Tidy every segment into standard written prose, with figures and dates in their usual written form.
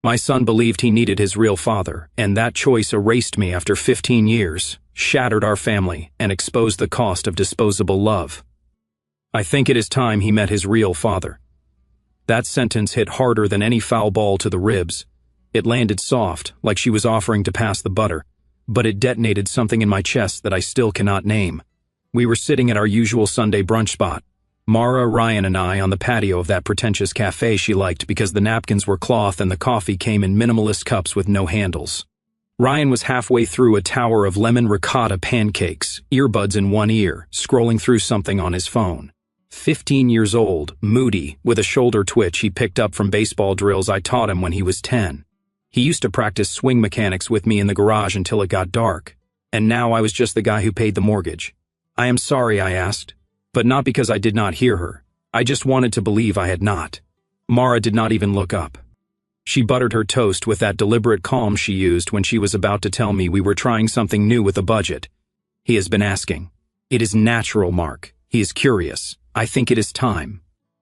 My son believed he needed his real father, and that choice erased me after 15 years, shattered our family, and exposed the cost of disposable love. I think it is time he met his real father. That sentence hit harder than any foul ball to the ribs. It landed soft, like she was offering to pass the butter, but it detonated something in my chest that I still cannot name. We were sitting at our usual Sunday brunch spot, Mara, Ryan, and I on the patio of that pretentious cafe she liked because the napkins were cloth and the coffee came in minimalist cups with no handles. Ryan was halfway through a tower of lemon ricotta pancakes, earbuds in one ear, scrolling through something on his phone. 15 years old, moody, with a shoulder twitch he picked up from baseball drills I taught him when he was 10. He used to practice swing mechanics with me in the garage until it got dark, and now I was just the guy who paid the mortgage. "I am sorry," I asked, but not because I did not hear her. I just wanted to believe I had not. Mara did not even look up. She buttered her toast with that deliberate calm she used when she was about to tell me we were trying something new with a budget. "He has been asking. It is natural, Mark. He is curious. I think it is time."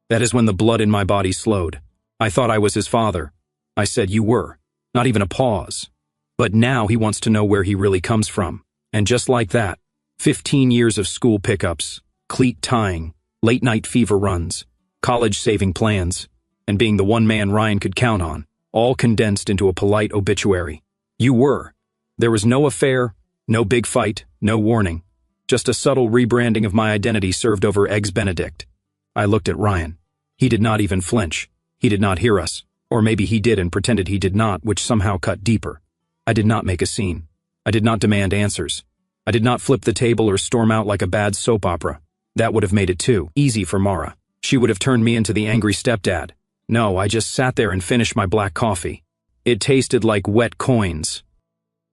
That is when the blood in my body slowed. I thought I was his father. I said, "You were." Not even a pause. But now he wants to know where he really comes from. And just like that, 15 years of school pickups, cleat tying, late-night fever runs, college saving plans, and being the one man Ryan could count on, all condensed into a polite obituary. "You were." There was no affair, no big fight, no warning. Just a subtle rebranding of my identity served over Eggs Benedict. I looked at Ryan. He did not even flinch. He did not hear us. Or maybe he did and pretended he did not, which somehow cut deeper. I did not make a scene. I did not demand answers. I did not flip the table or storm out like a bad soap opera. That would have made it too easy for Mara. She would have turned me into the angry stepdad. No, I just sat there and finished my black coffee. It tasted like wet coins.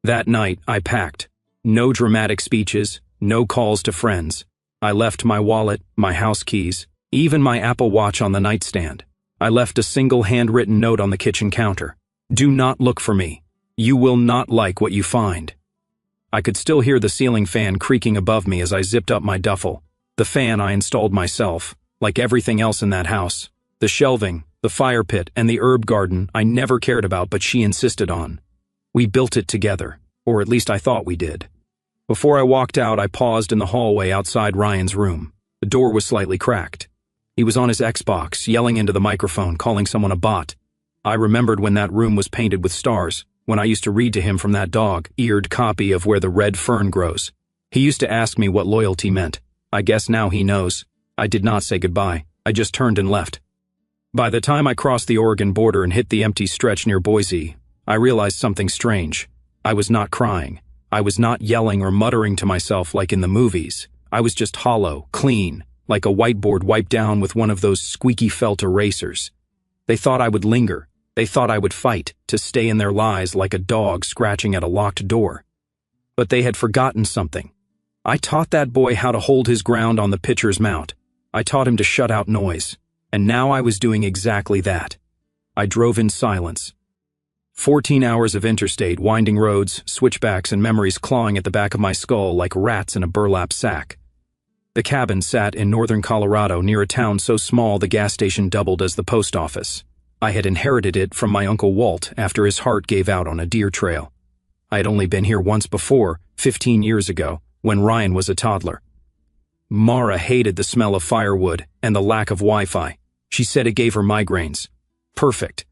That night, I packed. No dramatic speeches, no calls to friends. I left my wallet, my house keys, even my Apple Watch on the nightstand. I left a single handwritten note on the kitchen counter. "Do not look for me. You will not like what you find." I could still hear the ceiling fan creaking above me as I zipped up my duffel. The fan I installed myself, like everything else in that house. The shelving, the fire pit, and the herb garden I never cared about but she insisted on. We built it together, or at least I thought we did. Before I walked out, I paused in the hallway outside Ryan's room. The door was slightly cracked. He was on his Xbox, yelling into the microphone, calling someone a bot. I remembered when that room was painted with stars, when I used to read to him from that dog-eared copy of Where the Red Fern Grows. He used to ask me what loyalty meant. I guess now he knows. I did not say goodbye. I just turned and left. By the time I crossed the Oregon border and hit the empty stretch near Boise, I realized something strange. I was not crying. I was not yelling or muttering to myself like in the movies. I was just hollow, clean, like a whiteboard wiped down with one of those squeaky felt erasers. They thought I would linger. They thought I would fight, to stay in their lies like a dog scratching at a locked door. But they had forgotten something. I taught that boy how to hold his ground on the pitcher's mound. I taught him to shut out noise. And now I was doing exactly that. I drove in silence. 14 hours of interstate, winding roads, switchbacks, and memories clawing at the back of my skull like rats in a burlap sack. The cabin sat in northern Colorado near a town so small the gas station doubled as the post office. I had inherited it from my Uncle Walt after his heart gave out on a deer trail. I had only been here once before, 15 years ago, when Ryan was a toddler. Mara hated the smell of firewood and the lack of Wi-Fi. She said it gave her migraines. Perfect.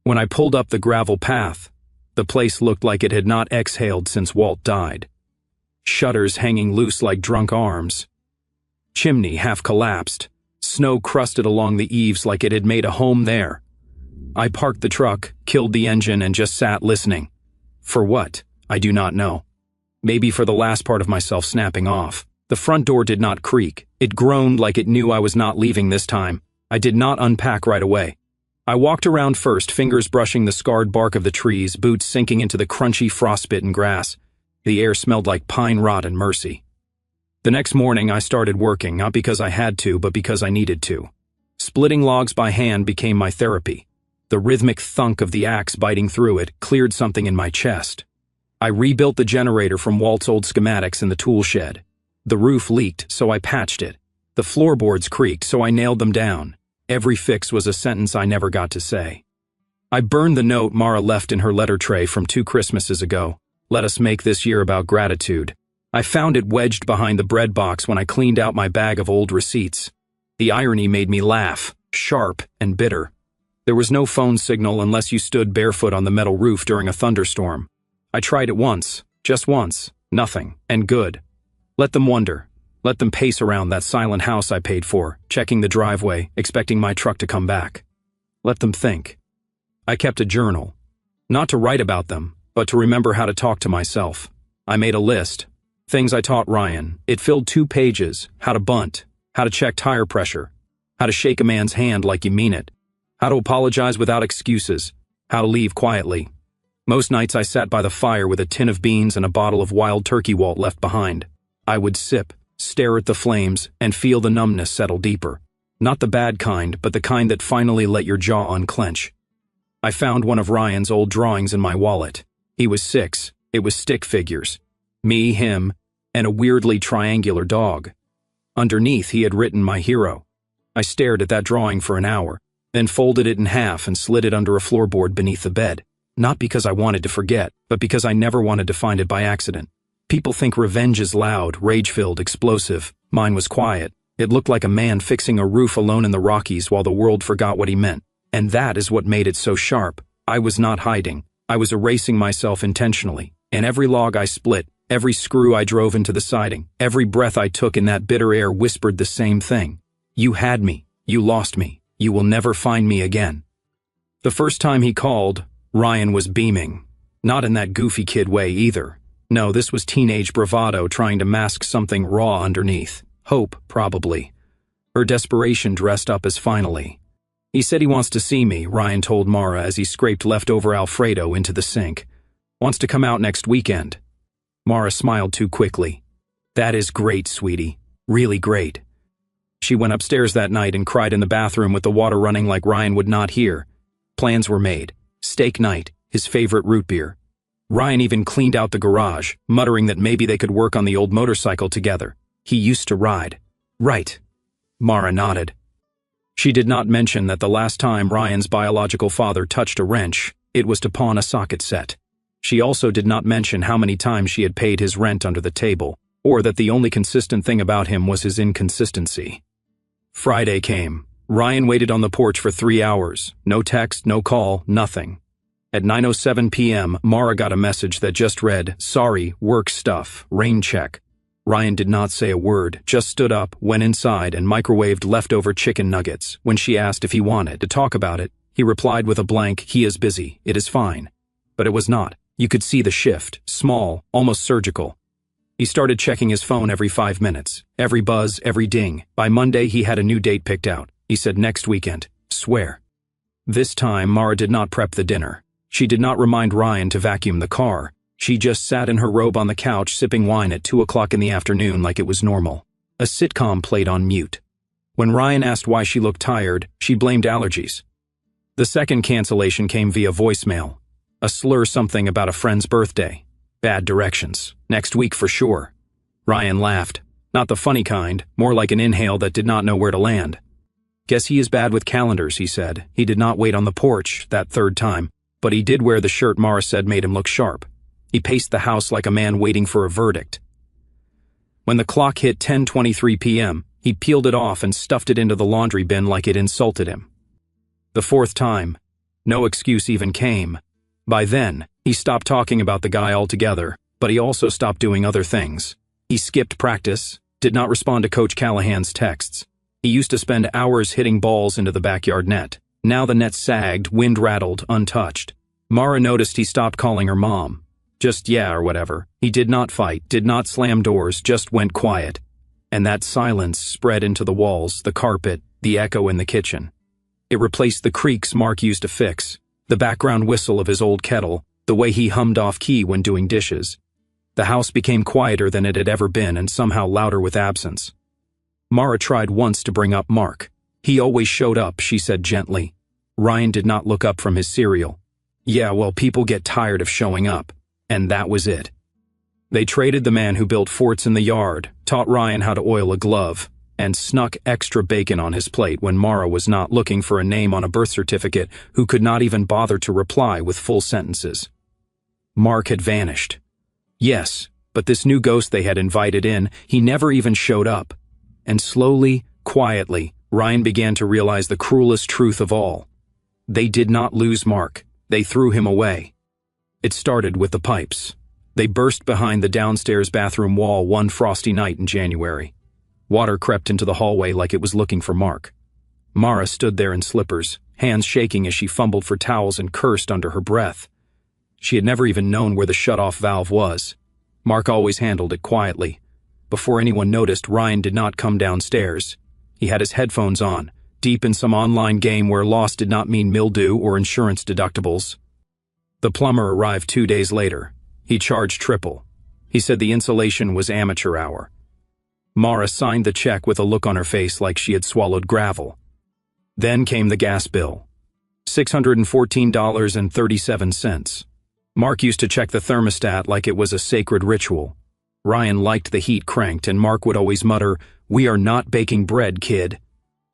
When I pulled up the gravel path, the place looked like it had not exhaled since Walt died. Shutters hanging loose like drunk arms. Chimney half collapsed. Snow crusted along the eaves like it had made a home there. I parked the truck, killed the engine, and just sat listening. For what? I do not know. Maybe for the last part of myself snapping off. The front door did not creak. It groaned like it knew I was not leaving this time. I did not unpack right away. I walked around first, fingers brushing the scarred bark of the trees, boots sinking into the crunchy frostbitten grass. The air smelled like pine rot and mercy. The next morning I started working, not because I had to, but because I needed to. Splitting logs by hand became my therapy. The rhythmic thunk of the axe biting through it cleared something in my chest. I rebuilt the generator from Walt's old schematics in the tool shed. The roof leaked, so I patched it. The floorboards creaked, so I nailed them down. Every fix was a sentence I never got to say. I burned the note Mara left in her letter tray from 2 Christmases ago. Let us make this year about gratitude. I found it wedged behind the bread box when I cleaned out my bag of old receipts. The irony made me laugh, sharp and bitter. There was no phone signal unless you stood barefoot on the metal roof during a thunderstorm. I tried it once, just once, nothing, and good. Let them wonder. Let them pace around that silent house I paid for, checking the driveway, expecting my truck to come back. Let them think. I kept a journal. Not to write about them, but to remember how to talk to myself. I made a list. Things I taught Ryan. It filled 2 pages. How to bunt. How to check tire pressure. How to shake a man's hand like you mean it. How to apologize without excuses. How to leave quietly. Most nights I sat by the fire with a tin of beans and a bottle of wild turkey walt left behind. I would sip, stare at the flames, and feel the numbness settle deeper. Not the bad kind, but the kind that finally let your jaw unclench. I found one of Ryan's old drawings in my wallet. He was 6. It was stick figures. Me, him, and a weirdly triangular dog. Underneath he had written my hero. I stared at that drawing for an hour, then folded it in half and slid it under a floorboard beneath the bed. Not because I wanted to forget, but because I never wanted to find it by accident. People think revenge is loud, rage-filled, explosive. Mine was quiet. It looked like a man fixing a roof alone in the Rockies while the world forgot what he meant. And that is what made it so sharp. I was not hiding. I was erasing myself intentionally. And every log I split, every screw I drove into the siding, every breath I took in that bitter air whispered the same thing. You had me. You lost me. You will never find me again. The first time he called, Ryan was beaming. Not in that goofy kid way either. No, this was teenage bravado trying to mask something raw underneath. Hope, probably. Her desperation dressed up as finally. He said he wants to see me, Ryan told Mara as he scraped leftover Alfredo into the sink. Wants to come out next weekend. Mara smiled too quickly. That is great, sweetie. Really great. She went upstairs that night and cried in the bathroom with the water running like Ryan would not hear. Plans were made. Steak night, his favorite root beer. Ryan even cleaned out the garage, muttering that maybe they could work on the old motorcycle together. He used to ride. Right. Mara nodded. She did not mention that the last time Ryan's biological father touched a wrench, it was to pawn a socket set. She also did not mention how many times she had paid his rent under the table, or that the only consistent thing about him was his inconsistency. Friday came. Ryan waited on the porch for 3 hours. No text, no call, nothing. At 9:07 p.m., Mara got a message that just read, "Sorry, work stuff, rain check." Ryan did not say a word, just stood up, went inside, and microwaved leftover chicken nuggets. When she asked if he wanted to talk about it, he replied with a blank, "He is busy, it is fine." But it was not. You could see the shift, small, almost surgical. He started checking his phone every 5 minutes, every buzz, every ding. By Monday, he had a new date picked out. He said next weekend. Swear. This time, Mara did not prep the dinner. She did not remind Ryan to vacuum the car. She just sat in her robe on the couch sipping wine at 2 o'clock in the afternoon like it was normal. A sitcom played on mute. When Ryan asked why she looked tired, she blamed allergies. The second cancellation came via voicemail. A slur something about a friend's birthday. Bad directions. Next week for sure. Ryan laughed. Not the funny kind, more like an inhale that did not know where to land. Guess he is bad with calendars, he said. He did not wait on the porch that third time, but he did wear the shirt Mara said made him look sharp. He paced the house like a man waiting for a verdict. When the clock hit 10:23 p.m., he peeled it off and stuffed it into the laundry bin like it insulted him. The fourth time, no excuse even came. By then, he stopped talking about the guy altogether, but he also stopped doing other things. He skipped practice, did not respond to Coach Callahan's texts. He used to spend hours hitting balls into the backyard net. Now the net sagged, wind rattled, untouched. Mara noticed he stopped calling her mom. Just yeah or whatever. He did not fight, did not slam doors, just went quiet. And that silence spread into the walls, the carpet, the echo in the kitchen. It replaced the creaks Mark used to fix, the background whistle of his old kettle, the way he hummed off-key when doing dishes. The house became quieter than it had ever been and somehow louder with absence. Mara tried once to bring up Mark. He always showed up, she said gently. Ryan did not look up from his cereal. Yeah, well, people get tired of showing up. And that was it. They traded the man who built forts in the yard, taught Ryan how to oil a glove, and snuck extra bacon on his plate when Mara was not looking for a name on a birth certificate who could not even bother to reply with full sentences. Mark had vanished. Yes, but this new ghost they had invited in, he never even showed up. And slowly, quietly, Ryan began to realize the cruelest truth of all. They did not lose Mark. They threw him away. It started with the pipes. They burst behind the downstairs bathroom wall one frosty night in January. Water crept into the hallway like it was looking for Mark. Mara stood there in slippers, hands shaking as she fumbled for towels and cursed under her breath. She had never even known where the shut-off valve was. Mark always handled it quietly. Before anyone noticed, Ryan did not come downstairs. He had his headphones on, deep in some online game where loss did not mean mildew or insurance deductibles. The plumber arrived 2 days later. He charged triple. He said the insulation was amateur hour. Mara signed the check with a look on her face like she had swallowed gravel. Then came the gas bill. $614.37. Mark used to check the thermostat like it was a sacred ritual. Ryan liked the heat cranked, and Mark would always mutter, "We are not baking bread, kid."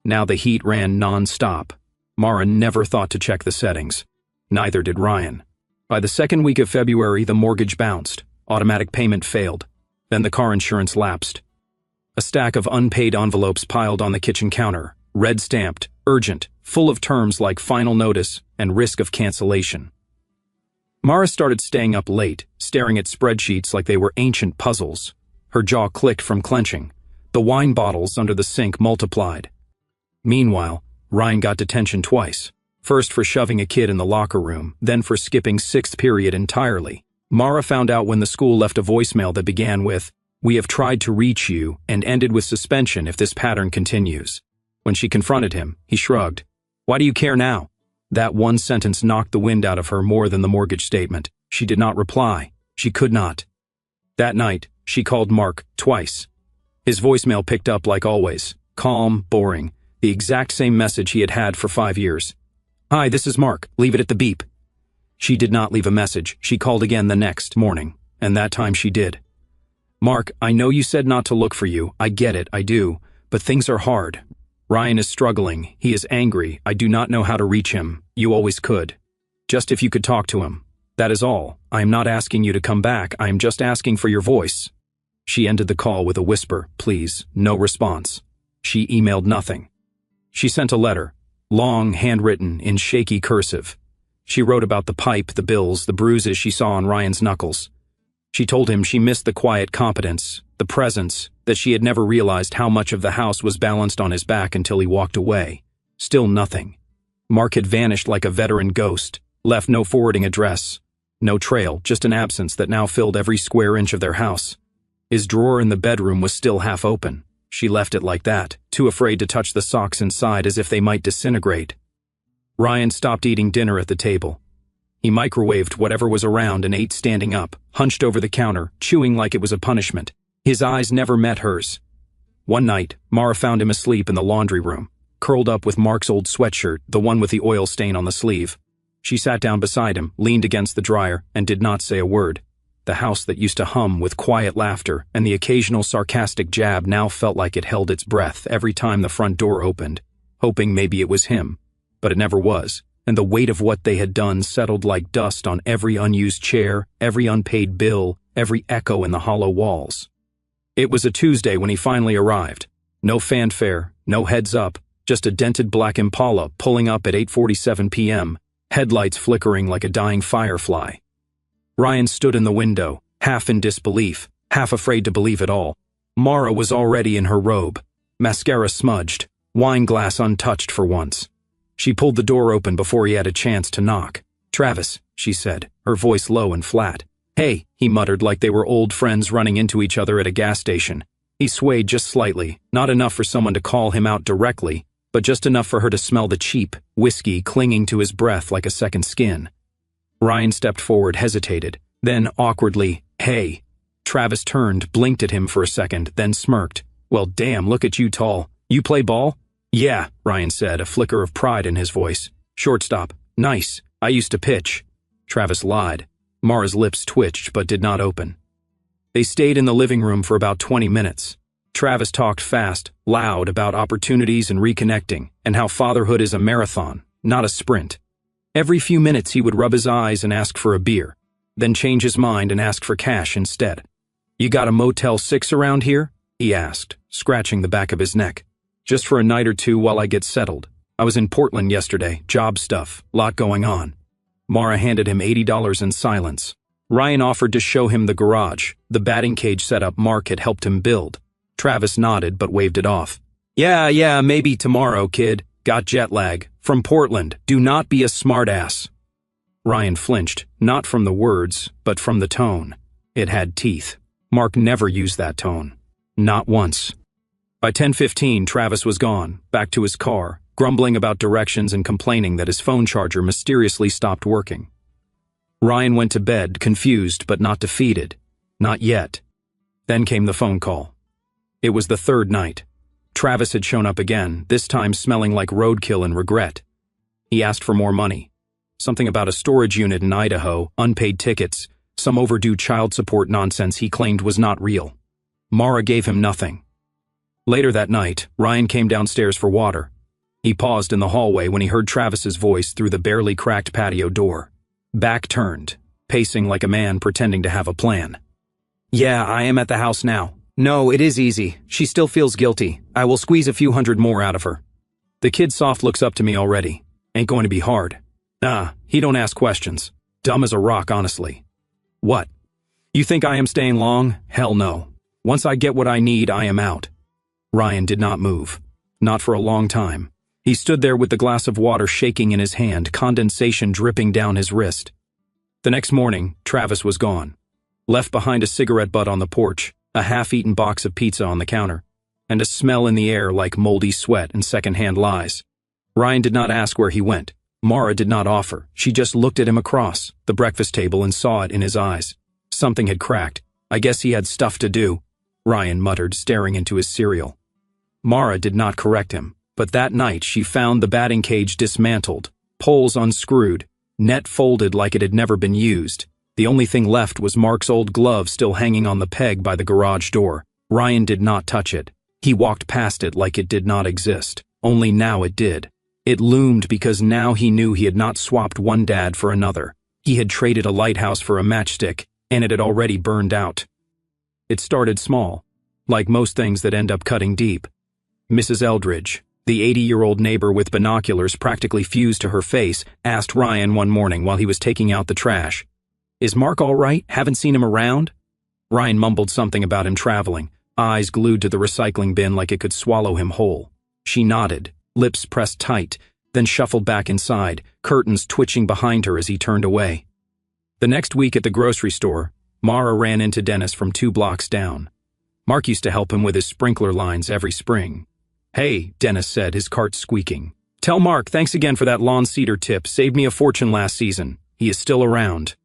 Now the heat ran non-stop. Mara never thought to check the settings. Neither did Ryan. By the second week of February, the mortgage bounced. Automatic payment failed. Then the car insurance lapsed. A stack of unpaid envelopes piled on the kitchen counter, red-stamped, urgent, full of terms like final notice and risk of cancellation. Mara started staying up late, staring at spreadsheets like they were ancient puzzles. Her jaw clicked from clenching. The wine bottles under the sink multiplied. Meanwhile, Ryan got detention twice. First for shoving a kid in the locker room, then for skipping sixth period entirely. Mara found out when the school left a voicemail that began with, "We have tried to reach you," and ended with suspension if this pattern continues. When she confronted him, he shrugged. "Why do you care now?" That one sentence knocked the wind out of her more than the mortgage statement. She did not reply. She could not. That night, she called Mark twice. His voicemail picked up like always, calm, boring, the exact same message he had had for 5 years. "Hi, this is Mark. Leave it at the beep." She did not leave a message. She called again the next morning, and that time she did. "Mark, I know you said not to look for you. I get it, I do. But things are hard. Ryan is struggling. He is angry. I do not know how to reach him. You always could. Just if you could talk to him. That is all. I am not asking you to come back. I am just asking for your voice." She ended the call with a whisper, "Please." No response. She emailed nothing. She sent a letter, long, handwritten, in shaky cursive. She wrote about the pipe, the bills, the bruises she saw on Ryan's knuckles. She told him she missed the quiet competence, the presence, that she had never realized how much of the house was balanced on his back until he walked away. Still nothing. Mark had vanished like a veteran ghost, left no forwarding address, no trail, just an absence that now filled every square inch of their house. His drawer in the bedroom was still half open. She left it like that, too afraid to touch the socks inside as if they might disintegrate. Ryan stopped eating dinner at the table. He microwaved whatever was around and ate standing up, hunched over the counter, chewing like it was a punishment. His eyes never met hers. One night, Mara found him asleep in the laundry room, curled up with Mark's old sweatshirt, the one with the oil stain on the sleeve. She sat down beside him, leaned against the dryer, and did not say a word. The house that used to hum with quiet laughter and the occasional sarcastic jab now felt like it held its breath every time the front door opened, hoping maybe it was him. But it never was, and the weight of what they had done settled like dust on every unused chair, every unpaid bill, every echo in the hollow walls. It was a Tuesday when he finally arrived. No fanfare, no heads up, just a dented black Impala pulling up at 8:47 p.m., headlights flickering like a dying firefly. Ryan stood in the window, half in disbelief, half afraid to believe it all. Mara was already in her robe, mascara smudged, wine glass untouched for once. She pulled the door open before he had a chance to knock. "Travis," she said, her voice low and flat. "Hey," he muttered like they were old friends running into each other at a gas station. He swayed just slightly, not enough for someone to call him out directly, but just enough for her to smell the cheap whiskey clinging to his breath like a second skin. Ryan stepped forward, hesitated, then awkwardly, "Hey." Travis turned, blinked at him for a second, then smirked. "Well, damn, look at you, tall. You play ball?" "Yeah," Ryan said, a flicker of pride in his voice. "Shortstop. Nice. I used to pitch." Travis lied. Mara's lips twitched but did not open. They stayed in the living room for about 20 minutes. Travis talked fast, loud about opportunities and reconnecting, and how fatherhood is a marathon, not a sprint. Every few minutes he would rub his eyes and ask for a beer, then change his mind and ask for cash instead. "You got a Motel 6 around here?" he asked, scratching the back of his neck. "Just for a night or two while I get settled. I was in Portland yesterday, job stuff, lot going on." Mara handed him $80 in silence. Ryan offered to show him the garage, the batting cage setup Mark had helped him build. Travis nodded but waved it off. Yeah, maybe tomorrow, kid. Got jet lag. From Portland. Do not be a smartass." Ryan flinched, not from the words, but from the tone. It had teeth. Mark never used that tone. Not once. By 10:15, Travis was gone, back to his car, grumbling about directions and complaining that his phone charger mysteriously stopped working. Ryan went to bed, confused but not defeated. Not yet. Then came the phone call. It was the third night. Travis had shown up again, this time smelling like roadkill and regret. He asked for more money. Something about a storage unit in Idaho, unpaid tickets, some overdue child support nonsense he claimed was not real. Mara gave him nothing. Later that night, Ryan came downstairs for water. He paused in the hallway when he heard Travis's voice through the barely cracked patio door. Back turned, pacing like a man pretending to have a plan. "Yeah, I am at the house now. No, it is easy. She still feels guilty. I will squeeze a few hundred more out of her." The kid soft looks up to me already. Ain't going to be hard. He don't ask questions. Dumb as a rock, honestly. What? You think I am staying long? Hell no. Once I get what I need, I am out. Ryan did not move. Not for a long time. He stood there with the glass of water shaking in his hand, condensation dripping down his wrist. The next morning, Travis was gone. Left behind a cigarette butt on the porch, a half-eaten box of pizza on the counter, and a smell in the air like moldy sweat and secondhand lies. Ryan did not ask where he went. Mara did not offer. She just looked at him across the breakfast table and saw it in his eyes. Something had cracked. I guess he had stuff to do, Ryan muttered, staring into his cereal. Mara did not correct him, but that night she found the batting cage dismantled, poles unscrewed, net folded like it had never been used. The only thing left was Mark's old glove still hanging on the peg by the garage door. Ryan did not touch it. He walked past it like it did not exist. Only now it did. It loomed because now he knew he had not swapped one dad for another. He had traded a lighthouse for a matchstick, and it had already burned out. It started small, like most things that end up cutting deep. Mrs. Eldridge, the 80-year-old neighbor with binoculars practically fused to her face, asked Ryan one morning while he was taking out the trash, "Is Mark all right? Haven't seen him around?" Ryan mumbled something about him traveling, eyes glued to the recycling bin like it could swallow him whole. She nodded, lips pressed tight, then shuffled back inside, curtains twitching behind her as he turned away. The next week at the grocery store, Mara ran into Dennis from 2 blocks down. Mark used to help him with his sprinkler lines every spring. "Hey," Dennis said, his cart squeaking. "Tell Mark thanks again for that lawn cedar tip. Saved me a fortune last season. He is still around."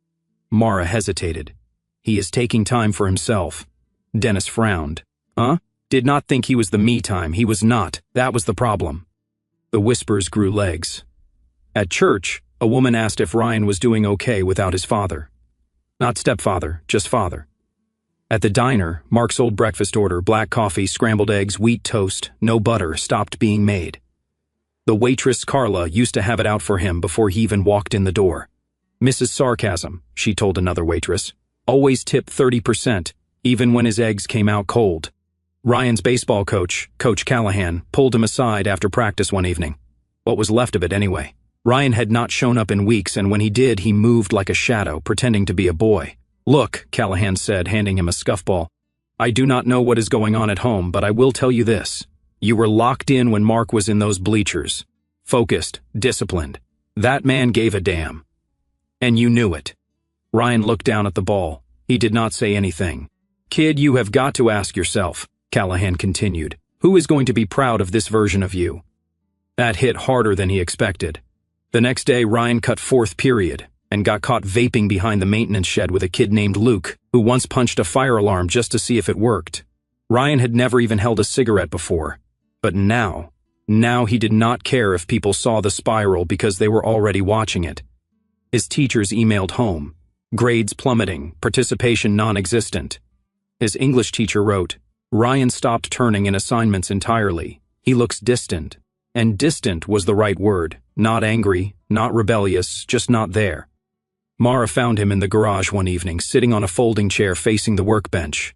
Mara hesitated. "He is taking time for himself." Dennis frowned. "Huh? Did not think he was the me time. He was not. That was the problem." The whispers grew legs. At church, a woman asked if Ryan was doing okay without his father. Not stepfather, just father. At the diner, Mark's old breakfast order, black coffee, scrambled eggs, wheat toast, no butter, stopped being made. The waitress, Carla, used to have it out for him before he even walked in the door. "Mrs. Sarcasm," she told another waitress. "Always tip 30%, even when his eggs came out cold." Ryan's baseball coach, Coach Callahan, pulled him aside after practice one evening. What was left of it anyway? Ryan had not shown up in weeks, and when he did, he moved like a shadow, pretending to be a boy. "Look," Callahan said, handing him a scuffball. "I do not know what is going on at home, but I will tell you this. You were locked in when Mark was in those bleachers. Focused, disciplined. That man gave a damn. And you knew it." Ryan looked down at the ball. He did not say anything. "Kid, you have got to ask yourself," Callahan continued, "who is going to be proud of this version of you?" That hit harder than he expected. The next day, Ryan cut 4th period and got caught vaping behind the maintenance shed with a kid named Luke, who once punched a fire alarm just to see if it worked. Ryan had never even held a cigarette before, but now he did not care if people saw the spiral because they were already watching it. His teachers emailed home. Grades plummeting, participation non-existent. His English teacher wrote, Ryan stopped turning in assignments entirely. He looks distant. And distant was the right word. Not angry, not rebellious, just not there. Mara found him in the garage one evening, sitting on a folding chair facing the workbench.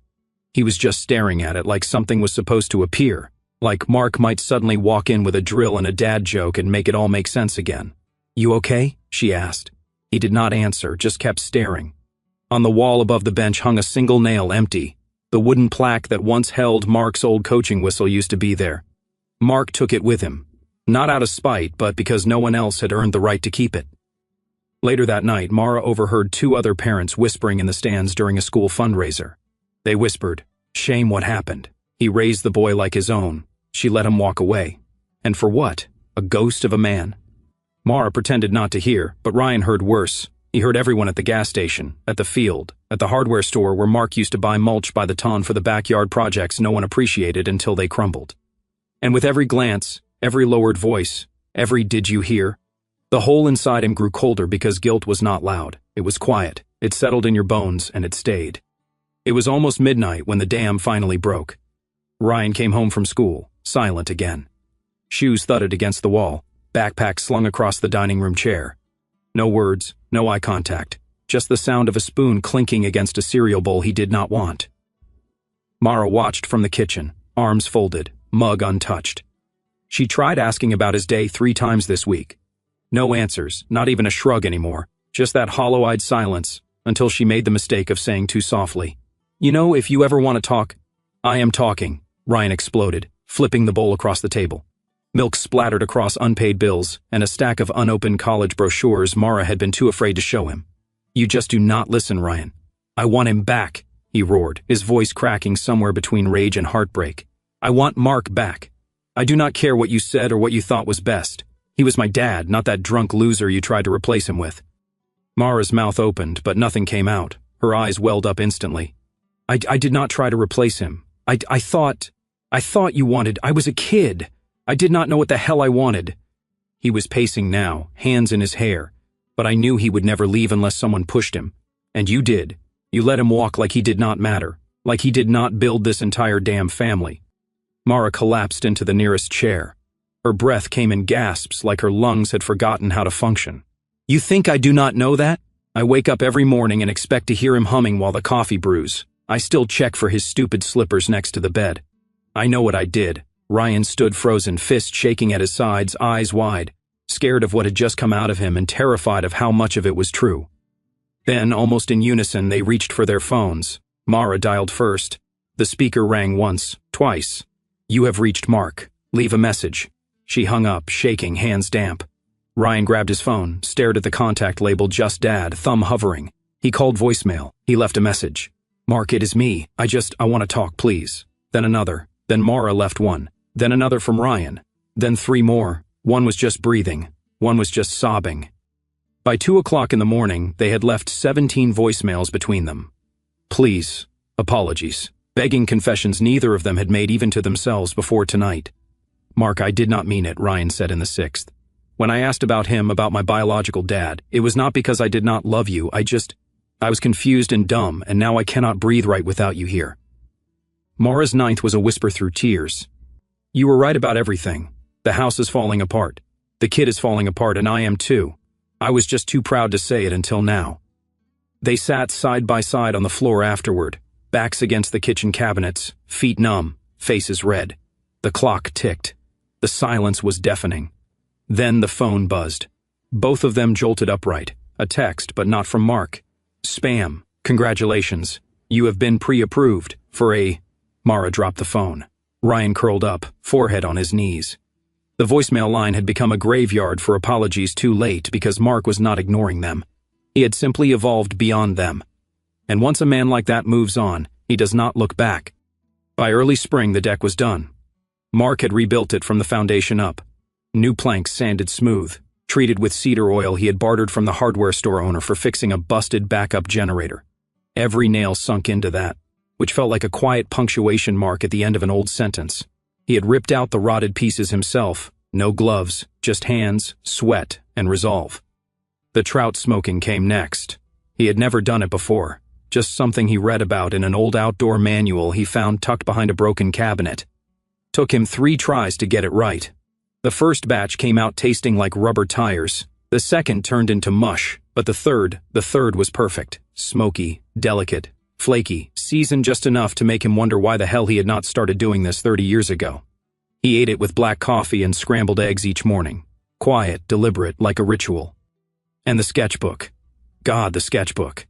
He was just staring at it like something was supposed to appear, like Mark might suddenly walk in with a drill and a dad joke and make it all make sense again. "You okay?" she asked. He did not answer, just kept staring. On the wall above the bench hung a single nail, empty. The wooden plaque that once held Mark's old coaching whistle used to be there. Mark took it with him, not out of spite, but because no one else had earned the right to keep it. Later that night, Mara overheard two other parents whispering in the stands during a school fundraiser. They whispered, "Shame what happened. He raised the boy like his own. She let him walk away. And for what? A ghost of a man?" Mara pretended not to hear, but Ryan heard worse. He heard everyone at the gas station, at the field, at the hardware store where Mark used to buy mulch by the ton for the backyard projects no one appreciated until they crumbled. And with every glance, every lowered voice, every "did you hear?" the hole inside him grew colder because guilt was not loud. It was quiet. It settled in your bones, and it stayed. It was almost midnight when the dam finally broke. Ryan came home from school, silent again. Shoes thudded against the wall, backpack slung across the dining room chair. No words, no eye contact, just the sound of a spoon clinking against a cereal bowl he did not want. Mara watched from the kitchen, arms folded, mug untouched. She tried asking about his day 3 times this week. No answers, not even a shrug anymore, just that hollow-eyed silence, until she made the mistake of saying too softly, "You know, if you ever want to talk." "I am talking," Ryan exploded, flipping the bowl across the table. Milk splattered across unpaid bills and a stack of unopened college brochures Mara had been too afraid to show him. "You just do not listen, Ryan. I want him back," he roared, his voice cracking somewhere between rage and heartbreak. "I want Mark back. I do not care what you said or what you thought was best. He was my dad, not that drunk loser you tried to replace him with." Mara's mouth opened, but nothing came out. Her eyes welled up instantly. I did not try to replace him. I thought you wanted. I was a kid. I did not know what the hell I wanted." He was pacing now, hands in his hair, but I knew he would never leave unless someone pushed him. And you did. You let him walk like he did not matter, like he did not build this entire damn family. Mara collapsed into the nearest chair. Her breath came in gasps like her lungs had forgotten how to function. "You think I do not know that? I wake up every morning and expect to hear him humming while the coffee brews. I still check for his stupid slippers next to the bed. I know what I did." Ryan stood frozen, fist shaking at his sides, eyes wide, scared of what had just come out of him and terrified of how much of it was true. Then, almost in unison, they reached for their phones. Mara dialed first. The speaker rang once, twice. "You have reached Mark. Leave a message." She hung up, shaking, hands damp. Ryan grabbed his phone, stared at the contact label "Just Dad," thumb hovering. He called voicemail. He left a message. "Mark, it is me. I want to talk, please." Then another. Then Mara left one. Then another from Ryan. Then 3 more. One was just breathing. One was just sobbing. By 2 o'clock in the morning, they had left 17 voicemails between them. Pleas, apologies, begging confessions neither of them had made even to themselves before tonight. "Mark, I did not mean it," Ryan said in the 6th. "When I asked about him, about my biological dad, it was not because I did not love you. I was confused and dumb, and now I cannot breathe right without you here." Mara's 9th was a whisper through tears. "You were right about everything. The house is falling apart. The kid is falling apart, and I am too. I was just too proud to say it until now." They sat side by side on the floor afterward, backs against the kitchen cabinets, feet numb, faces red. The clock ticked. The silence was deafening. Then the phone buzzed. Both of them jolted upright. A text, but not from Mark. "Spam. Congratulations. You have been pre-approved for a..." Mara dropped the phone. Ryan curled up, forehead on his knees. The voicemail line had become a graveyard for apologies too late because Mark was not ignoring them. He had simply evolved beyond them. And once a man like that moves on, he does not look back. By early spring, the deck was done. Mark had rebuilt it from the foundation up. New planks sanded smooth, treated with cedar oil he had bartered from the hardware store owner for fixing a busted backup generator. Every nail sunk into that, which felt like a quiet punctuation mark at the end of an old sentence. He had ripped out the rotted pieces himself, no gloves, just hands, sweat, and resolve. The trout smoking came next. He had never done it before, just something he read about in an old outdoor manual he found tucked behind a broken cabinet. Took him 3 tries to get it right. The first batch came out tasting like rubber tires. The second turned into mush, but the third was perfect. Smoky, delicate, flaky, seasoned just enough to make him wonder why the hell he had not started doing this 30 years ago. He ate it with black coffee and scrambled eggs each morning. Quiet, deliberate, like a ritual. And the sketchbook. God, the sketchbook.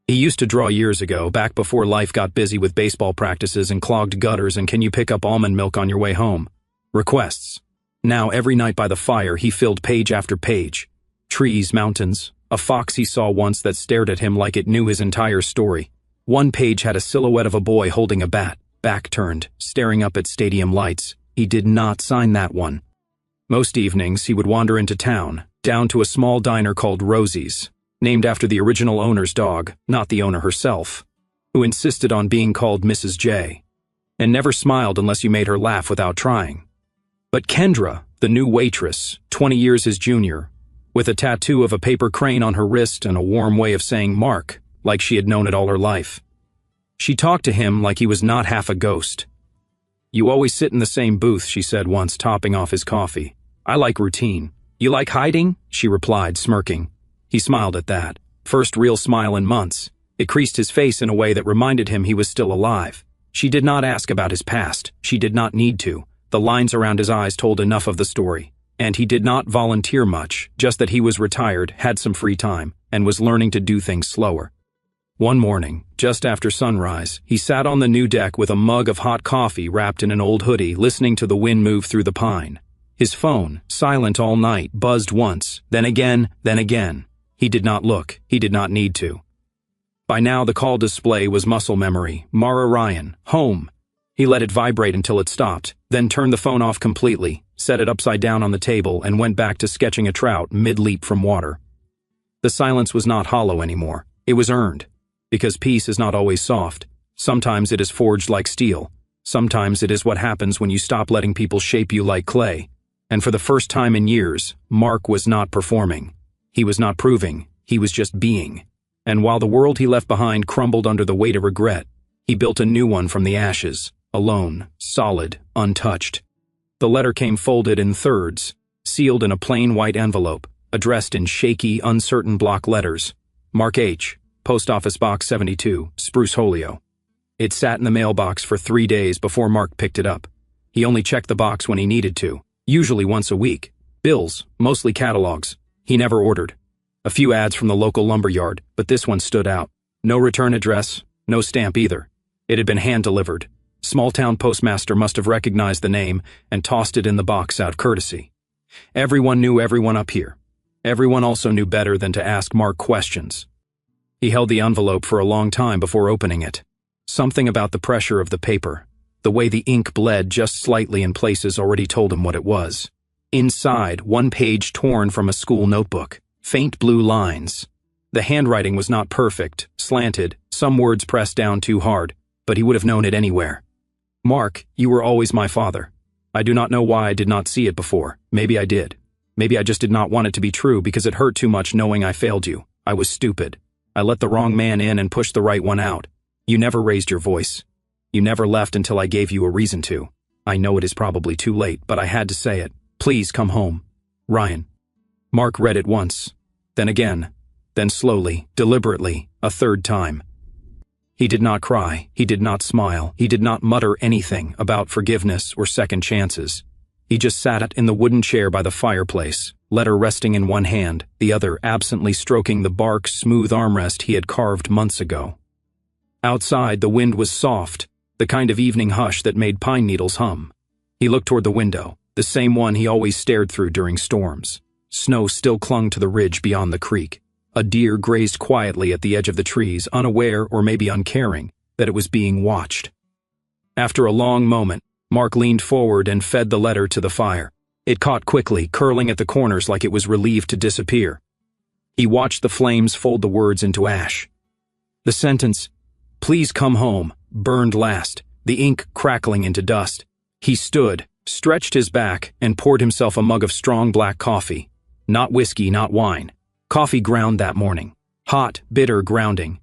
He used to draw years ago, back before life got busy with baseball practices and clogged gutters and can you pick up almond milk on your way home? Requests. Now every night by the fire he filled page after page. Trees, mountains, a fox he saw once that stared at him like it knew his entire story. One page had a silhouette of a boy holding a bat, back turned, staring up at stadium lights. He did not sign that one. Most evenings he would wander into town, down to a small diner called Rosie's, named after the original owner's dog, not the owner herself, who insisted on being called Mrs. J, and never smiled unless you made her laugh without trying. But Kendra, the new waitress, 20 years his junior, with a tattoo of a paper crane on her wrist and a warm way of saying Mark, like she had known it all her life. She talked to him like he was not half a ghost. "You always sit in the same booth," she said once, topping off his coffee. "I like routine." "You like hiding?" she replied, smirking. He smiled at that. First real smile in months. It creased his face in a way that reminded him he was still alive. She did not ask about his past. She did not need to. The lines around his eyes told enough of the story. And he did not volunteer much, just that he was retired, had some free time, and was learning to do things slower. One morning, just after sunrise, he sat on the new deck with a mug of hot coffee wrapped in an old hoodie, listening to the wind move through the pine. His phone, silent all night, buzzed once, then again, then again. He did not look. He did not need to. By now the call display was muscle memory. Mara Ryan, home. He let it vibrate until it stopped, then turned the phone off completely, set it upside down on the table, and went back to sketching a trout mid-leap from water. The silence was not hollow anymore. It was earned. Because peace is not always soft. Sometimes it is forged like steel. Sometimes it is what happens when you stop letting people shape you like clay. And for the first time in years, Mark was not performing. He was not proving. He was just being. And while the world he left behind crumbled under the weight of regret, he built a new one from the ashes, alone, solid, untouched. The letter came folded in thirds, sealed in a plain white envelope, addressed in shaky, uncertain block letters. Mark H., Post Office Box 72, Spruce Holyoke. It sat in the mailbox for 3 days before Mark picked it up. He only checked the box when he needed to, usually once a week. Bills, mostly catalogs. He never ordered. A few ads from the local lumberyard, but this one stood out. No return address, no stamp either. It had been hand-delivered. Small-town postmaster must have recognized the name and tossed it in the box out of courtesy. Everyone knew everyone up here. Everyone also knew better than to ask Mark questions. He held the envelope for a long time before opening it. Something about the pressure of the paper, the way the ink bled just slightly in places already told him what it was. Inside, one page torn from a school notebook, faint blue lines. The handwriting was not perfect, slanted, some words pressed down too hard, but he would have known it anywhere. "Mark, you were always my father. I do not know why I did not see it before. Maybe I did. Maybe I just did not want it to be true because it hurt too much knowing I failed you. I was stupid. I let the wrong man in and pushed the right one out. You never raised your voice. You never left until I gave you a reason to. I know it is probably too late, but I had to say it. Please come home. Ryan." Mark read it once, then again, then slowly, deliberately, a third time. He did not cry, he did not smile, he did not mutter anything about forgiveness or second chances. He just sat in the wooden chair by the fireplace, letter resting in one hand, the other absently stroking the bark smooth armrest he had carved months ago. Outside, the wind was soft, the kind of evening hush that made pine needles hum. He looked toward the window, the same one he always stared through during storms. Snow still clung to the ridge beyond the creek. A deer grazed quietly at the edge of the trees, unaware or maybe uncaring that it was being watched. After a long moment, Mark leaned forward and fed the letter to the fire. It caught quickly, curling at the corners like it was relieved to disappear. He watched the flames fold the words into ash. The sentence, "Please come home," burned last, the ink crackling into dust. He stood, stretched his back, and poured himself a mug of strong black coffee. Not whiskey, not wine. Coffee ground that morning. Hot, bitter grounding.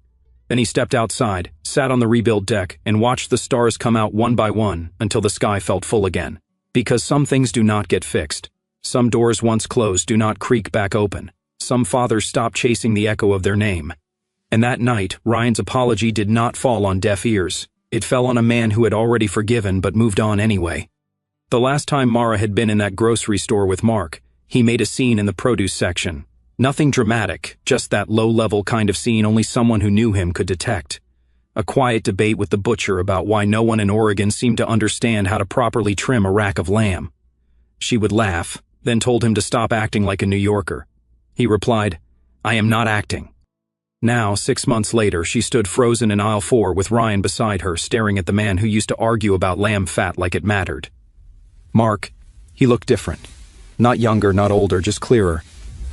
Then he stepped outside, sat on the rebuild deck, and watched the stars come out one by one until the sky felt full again. Because some things do not get fixed. Some doors once closed do not creak back open. Some fathers stop chasing the echo of their name. And that night, Ryan's apology did not fall on deaf ears. It fell on a man who had already forgiven but moved on anyway. The last time Mara had been in that grocery store with Mark, he made a scene in the produce section. Nothing dramatic, just that low-level kind of scene only someone who knew him could detect. A quiet debate with the butcher about why no one in Oregon seemed to understand how to properly trim a rack of lamb. She would laugh, then told him to stop acting like a New Yorker. He replied, "I am not acting." Now, 6 months later, she stood frozen in aisle 4 with Ryan beside her, staring at the man who used to argue about lamb fat like it mattered. Mark, he looked different. Not younger, not older, just clearer.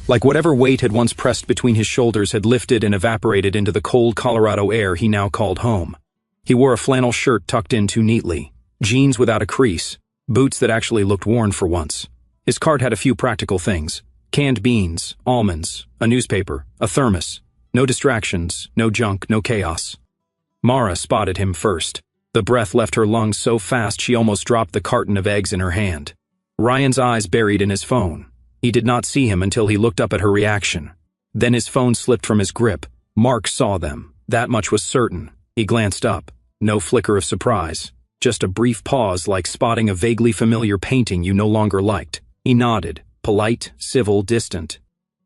Like whatever weight had once pressed between his shoulders had lifted and evaporated into the cold Colorado air he now called home. He wore a flannel shirt tucked in too neatly, jeans without a crease, boots that actually looked worn for once. His cart had a few practical things: canned beans, almonds, a newspaper, a thermos. No distractions, no junk, no chaos. Mara spotted him first. The breath left her lungs so fast she almost dropped the carton of eggs in her hand. Ryan's eyes buried in his phone. He did not see him until he looked up at her reaction. Then his phone slipped from his grip. Mark saw them. That much was certain. He glanced up. No flicker of surprise. Just a brief pause, like spotting a vaguely familiar painting you no longer liked. He nodded, polite, civil, distant.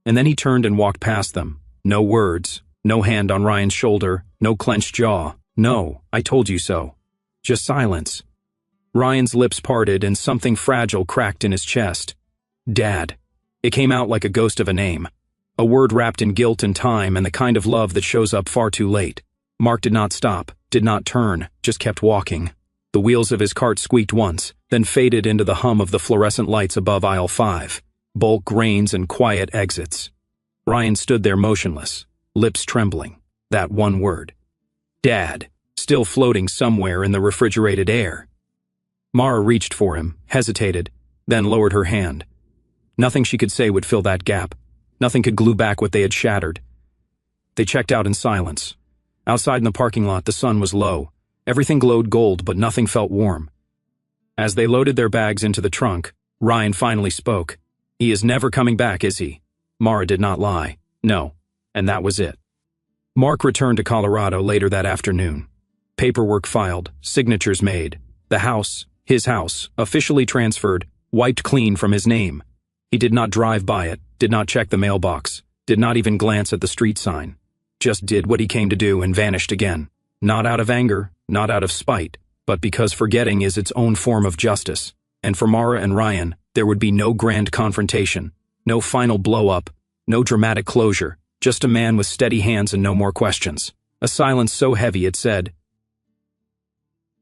And then he turned and walked past them. No words, no hand on Ryan's shoulder, no clenched jaw. No, I told you so. Just silence. Ryan's lips parted and something fragile cracked in his chest. Dad. It came out like a ghost of a name. A word wrapped in guilt and time and the kind of love that shows up far too late. Mark did not stop, did not turn, just kept walking. The wheels of his cart squeaked once, then faded into the hum of the fluorescent lights above aisle 5. Bulk grains and quiet exits. Ryan stood there motionless, lips trembling. That one word. Dad, still floating somewhere in the refrigerated air. Mara reached for him, hesitated, then lowered her hand. Nothing she could say would fill that gap. Nothing could glue back what they had shattered. They checked out in silence. Outside in the parking lot, the sun was low. Everything glowed gold, but nothing felt warm. As they loaded their bags into the trunk, Ryan finally spoke. He is never coming back, is he? Mara did not lie. No. And that was it. Mark returned to Colorado later that afternoon. Paperwork filed, signatures made. The house, his house, officially transferred, wiped clean from his name. He did not drive by it, did not check the mailbox, did not even glance at the street sign. Just did what he came to do and vanished again. Not out of anger, not out of spite, but because forgetting is its own form of justice. And for Mara and Ryan, there would be no grand confrontation, no final blow-up, no dramatic closure, just a man with steady hands and no more questions. A silence so heavy it said,